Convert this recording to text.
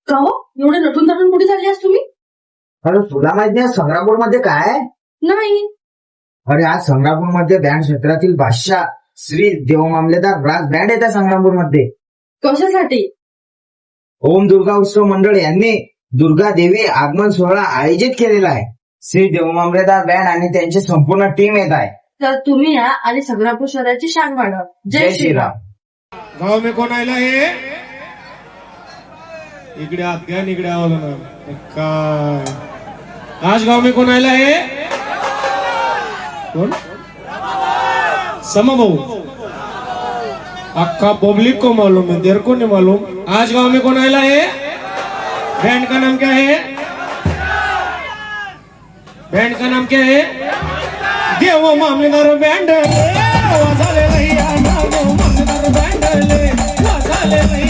का हो एवढे नटून तटून कुठे चालले आज तुम्ही? अरे तुला माहित नाही संग्रामपूर मध्ये काय आहे? नाही. अरे आज संग्रामपूर मध्ये बँड क्षेत्रातील बादशाह श्री देवमामलेदार ब्रास बँड येतात संग्रामपूर मध्ये. कशासाठी? ओम दुर्गा उत्सव मंडळ यांनी दुर्गा देवी आगमन सोहळा आयोजित केलेला आहे. श्री देवमामलेदार बँड आणि त्यांची संपूर्ण टीम येत आहे. तर तुम्ही या आणि संग्रामपूर शहराची शान वाढवा. जय श्रीराम. गाव में कोण आयला हे? इकडे आत घ्या इकडे आवाला ना काय आज गाव में कोण आयला हे? कोण? समभाऊ. अक्का पब्लिक को मालूम है, देर को नहीं मालूम. आज गांव में कौन आयला है? बैंड का नाम क्या है? बैंड का नाम क्या है? देव मामलेदार बैंड. वाजाले रहिया, देव मामलेदार बैंड ले वाजाले रहिया.